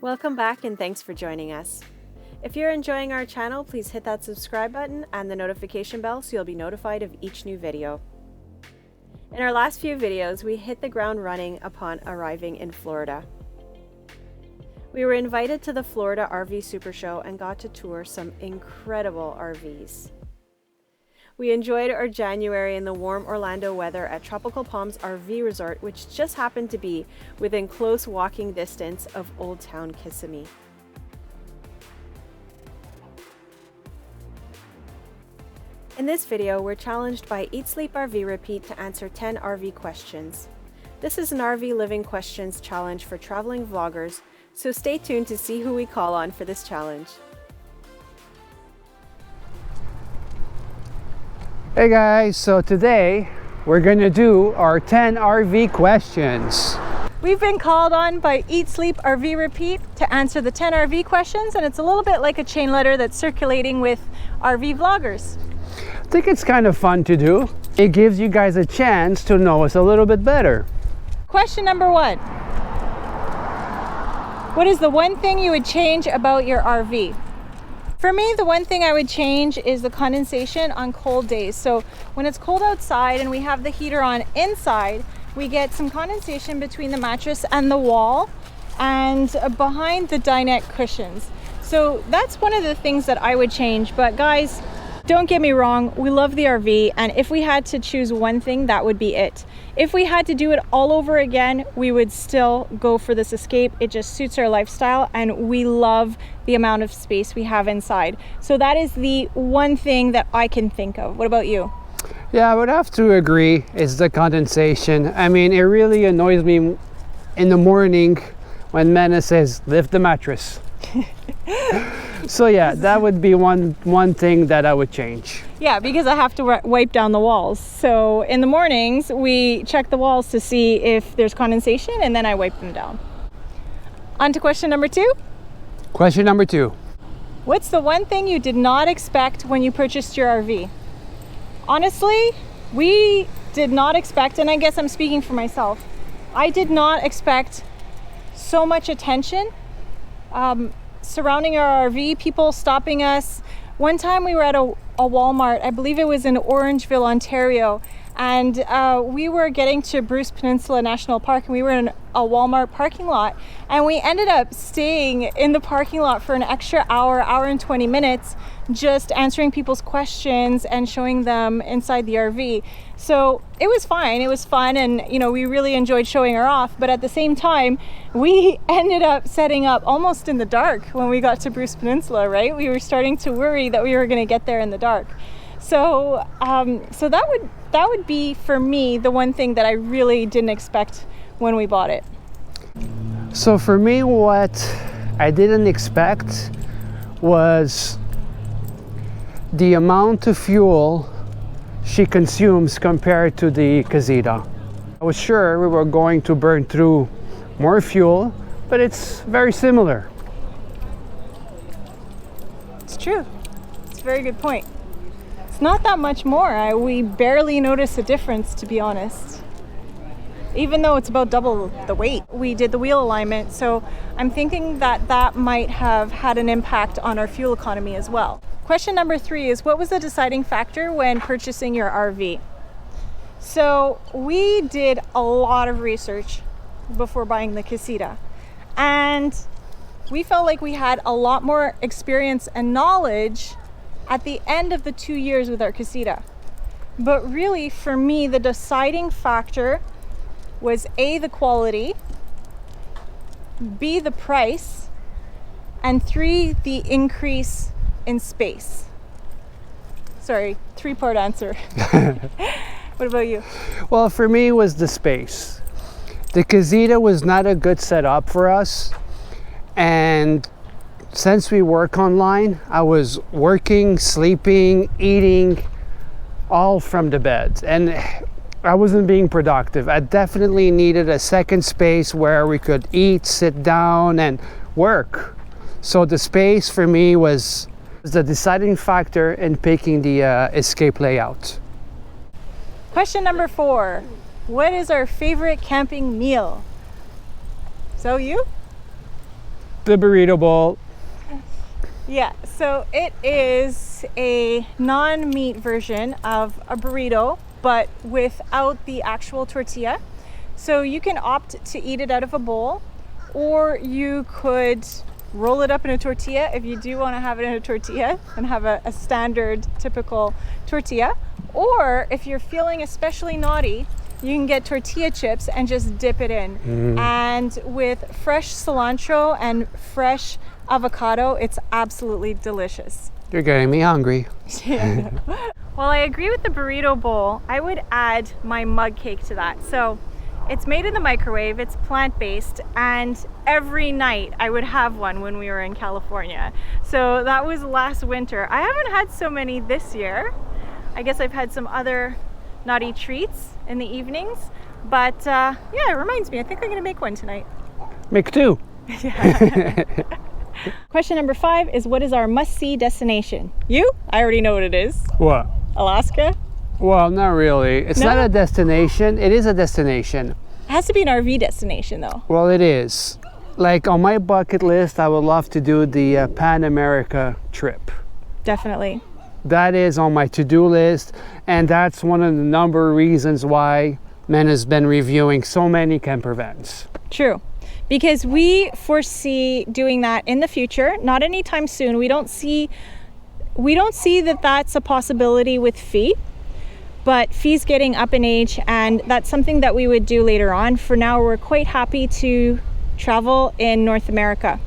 Welcome back and thanks for joining us. If you're enjoying our channel, please hit that subscribe button and the notification bell so you'll be notified of each new video. In our last few videos, we hit the ground running upon arriving in Florida. We were invited to the Florida RV Super Show and got to tour some incredible RVs. We enjoyed our January in the warm Orlando weather at Tropical Palms RV Resort, which just happened to be within close walking distance of Old Town Kissimmee. In this video, we're challenged by Eat Sleep RV Repeat to answer 10 RV questions. This is an RV Living Questions challenge for traveling vloggers, so stay tuned to see who we call on for this challenge. Hey guys, so today we're gonna do our 10 RV questions. We've been called on by Eat Sleep RV Repeat to answer the 10 RV questions, and it's a little bit like a chain letter that's circulating with RV vloggers. I think it's kind of fun to do. It gives you guys a chance to know us a little bit better. Question number 1. What is the one thing you would change about your RV? For me, the one thing I would change is the condensation on cold days. So when it's cold outside and we have the heater on inside, we get some condensation between the mattress and the wall and behind the dinette cushions. So that's one of the things that I would change. But guys, don't get me wrong, we love the RV, and if we had to choose one thing, that would be it. If we had to do it all over again, we would still go for this Escape. It just suits our lifestyle, and we love the amount of space we have inside. So that is the one thing that I can think of. What about you? Yeah, I would have to agree. It's the condensation. I mean, it really annoys me in the morning when Mena says, lift the mattress. So yeah, that would be one thing that I would change. Yeah, because I have to wipe down the walls. So in the mornings, we check the walls to see if there's condensation, and then I wipe them down. On to question number 2. Question number 2. What's the one thing you did not expect when you purchased your RV? Honestly, we did not expect, and I guess I'm speaking for myself, I did not expect so much attention surrounding our RV, people stopping us. One time we were at a Walmart, I believe it was in Orangeville, Ontario, and we were getting to Bruce Peninsula National Park, and we were in a Walmart parking lot, and we ended up staying in the parking lot for an extra hour and 20 minutes, just answering people's questions and showing them inside the RV. So it was fine, it was fun, and you know, we really enjoyed showing her off, but at the same time, we ended up setting up almost in the dark when we got to Bruce Peninsula, right? We were starting to worry that we were gonna get there in the dark. So so that would be, for me, the one thing that I really didn't expect when we bought it. So for me, what I didn't expect was the amount of fuel she consumes compared to the Casita. I was sure we were going to burn through more fuel, but it's very similar. It's true. It's a very good point. It's not that much more. We barely notice a difference, to be honest. Even though it's about double the weight. We did the wheel alignment, so I'm thinking that that might have had an impact on our fuel economy as well. Question number 3 is, what was the deciding factor when purchasing your RV? So we did a lot of research before buying the Casita, and we felt like we had a lot more experience and knowledge at the end of the 2 years with our Casita. But really, for me, the deciding factor was A, the quality, B, the price, and 3, the increase in space. Sorry, 3-part answer. What about you? Well, for me, it was the space. The Casita was not a good setup for us, and since we work online, I was working, sleeping, eating, all from the bed, and I wasn't being productive. I definitely needed a second space where we could eat, sit down, and work. So the space for me was the deciding factor in picking the Escape layout. Question number 4. What is our favorite camping meal? So you? The burrito bowl. Yeah, so it is a non-meat version of a burrito, but without the actual tortilla. So you can opt to eat it out of a bowl, or you could roll it up in a tortilla if you do want to have it in a tortilla and have a standard typical tortilla. Or if you're feeling especially naughty, you can get tortilla chips and just dip it in. And with fresh cilantro and fresh avocado, it's absolutely delicious. You're getting me hungry. Yeah. Well, I agree with the burrito bowl. I would add my mug cake to that. So it's made in the microwave, it's plant-based, and every night I would have one when we were in California. So that was last winter. I haven't had so many this year. I guess I've had some other naughty treats in the evenings, but yeah, it reminds me, I think I'm gonna make one tonight. Make two. Yeah. Question number 5 is, what is our must-see destination? You? I already know what it is. What? Alaska? Well, not really. It's No? not a destination. It is a destination. It has to be an RV destination though. Well, it is. Like on my bucket list, I would love to do the Pan America trip. Definitely. That is on my to-do list, and that's one of the number of reasons why Men has been reviewing so many camper vans. True. Because we foresee doing that in the future, not anytime soon. We don't see that that's a possibility with Fee, but Fee's getting up in age, and that's something that we would do later on. For now, we're quite happy to travel in North America.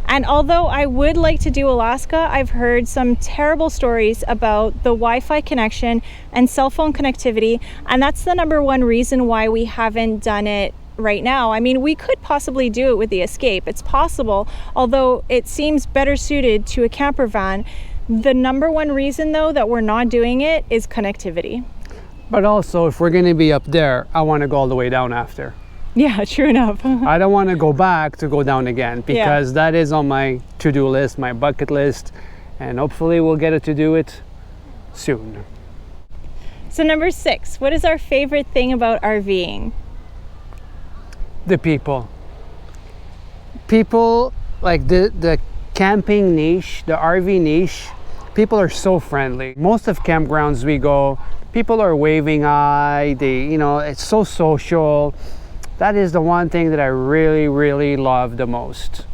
And although I would like to do Alaska, I've heard some terrible stories about the Wi-Fi connection and cell phone connectivity, and that's the number one reason why we haven't done it right now. I mean, we could possibly do it with the Escape. It's possible, although it seems better suited to a camper van. The number one reason, though, that we're not doing it is connectivity. But also, if we're going to be up there, I want to go all the way down after. Yeah, true enough. I don't want to go back to go down again, because that is on my to-do list, my bucket list, and hopefully we'll get it to do it soon. So number 6, what is our favorite thing about RVing? The people. People, like the camping niche, the RV niche, people are so friendly. Most of campgrounds we go, people are waving hi, it's so social. That is the one thing that I really, really love the most.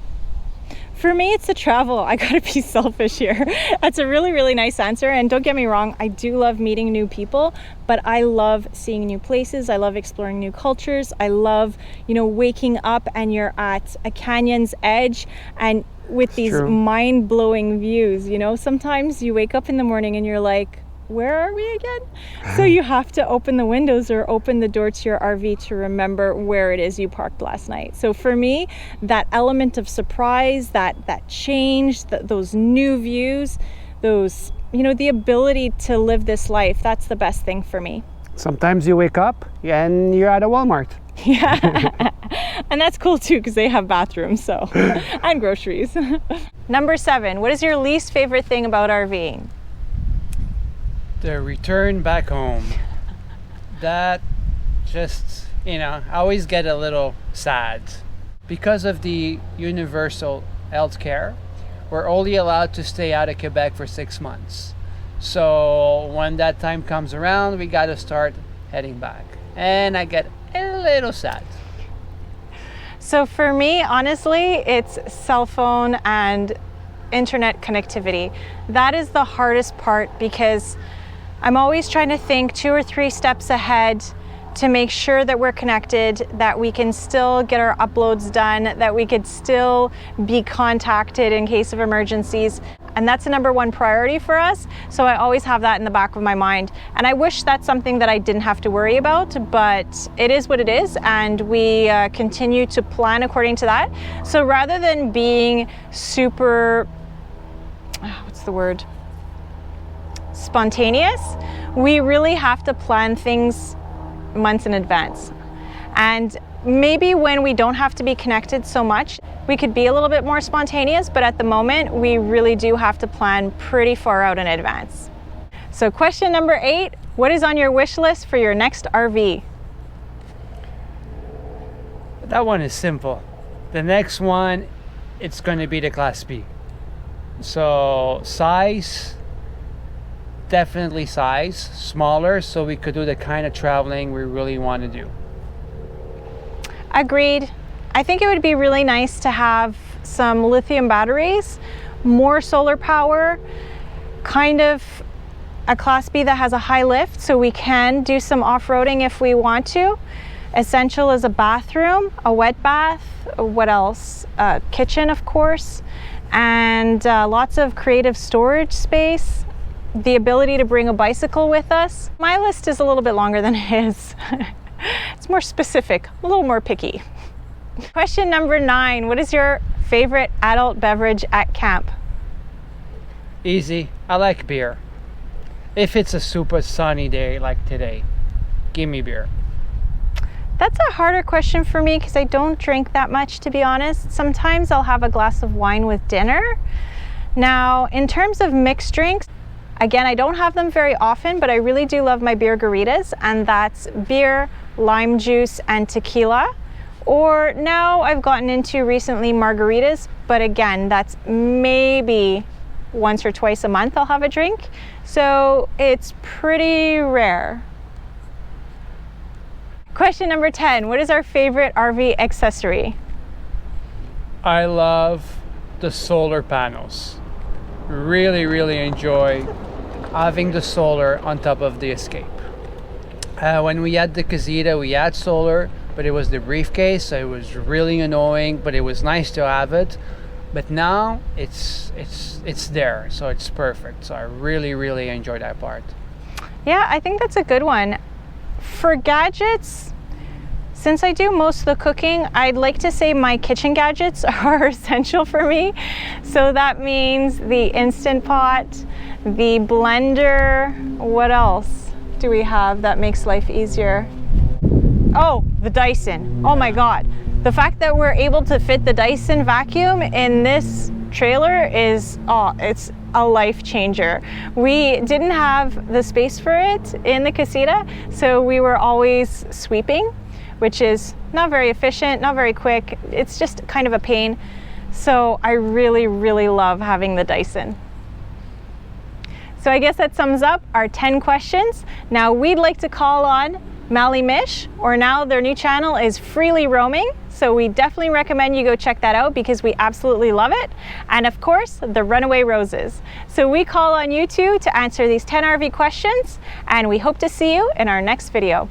For me, it's the travel. I gotta be selfish here. That's a really, really nice answer. And don't get me wrong, I do love meeting new people, but I love seeing new places. I love exploring new cultures. I love, waking up and you're at a canyon's edge and with these mind-blowing views. Sometimes you wake up in the morning and you're like, where are we again? So you have to open the windows or open the door to your RV to remember where it is you parked last night. So for me, that element of surprise, that change, those new views, those, the ability to live this life, that's the best thing for me. Sometimes you wake up and you're at a Walmart. Yeah, and that's cool too, because they have bathrooms, so, and groceries. Number 7, what is your least favorite thing about RVing? The return back home. That just, I always get a little sad. Because of the universal health care, we're only allowed to stay out of Quebec for 6 months. So when that time comes around, we gotta start heading back. And I get a little sad. So for me, honestly, it's cell phone and internet connectivity. That is the hardest part, because I'm always trying to think 2 or 3 steps ahead to make sure that we're connected, that we can still get our uploads done, that we could still be contacted in case of emergencies. And that's the number one priority for us. So I always have that in the back of my mind. And I wish that's something that I didn't have to worry about, but it is what it is. And we continue to plan according to that. So rather than being super, spontaneous, we really have to plan things months in advance. And maybe when we don't have to be connected so much, we could be a little bit more spontaneous, but at the moment, we really do have to plan pretty far out in advance. So question number 8, what is on your wish list for your next RV? That one is simple. The next one it's going to be the Class B. So size, definitely size, smaller, so we could do the kind of traveling we really want to do. Agreed. I think it would be really nice to have some lithium batteries, more solar power, kind of a Class B that has a high lift so we can do some off-roading if we want to. Essential is a bathroom, a wet bath, what else? A kitchen, of course, and lots of creative storage space, the ability to bring a bicycle with us. My list is a little bit longer than his. It's more specific, a little more picky. Question number 9, what is your favorite adult beverage at camp? Easy. I like beer. If it's a super sunny day like today, give me beer. That's a harder question for me because I don't drink that much, to be honest. Sometimes I'll have a glass of wine with dinner. Now, in terms of mixed drinks, again, I don't have them very often, but I really do love my beer garritas, and that's beer, lime juice, and tequila. Or now I've gotten into recently margaritas, but again, that's maybe once or twice a month I'll have a drink. So it's pretty rare. Question number 10, what is our favorite RV accessory? I love the solar panels. Really enjoy having the solar on top of the Escape. When we had the Casita, we had solar, but it was the briefcase, so it was really annoying, but it was nice to have it. But now it's there, so it's perfect. So I really enjoy that part. Yeah, I think that's a good one. For gadgets, since I do most of the cooking, I'd like to say my kitchen gadgets are essential for me. So that means the Instant Pot, the blender, what else do we have that makes life easier? Oh, the Dyson. Oh my God. The fact that we're able to fit the Dyson vacuum in this trailer is, it's a life changer. We didn't have the space for it in the Casita, so we were always sweeping, which is not very efficient, not very quick. It's just kind of a pain. So I really love having the Dyson. So I guess that sums up our 10 questions. Now we'd like to call on Mally Mish, or now their new channel is Freely Roaming. So we definitely recommend you go check that out because we absolutely love it. And of course, the Runaway Roses. So we call on you two to answer these 10 RV questions, and we hope to see you in our next video.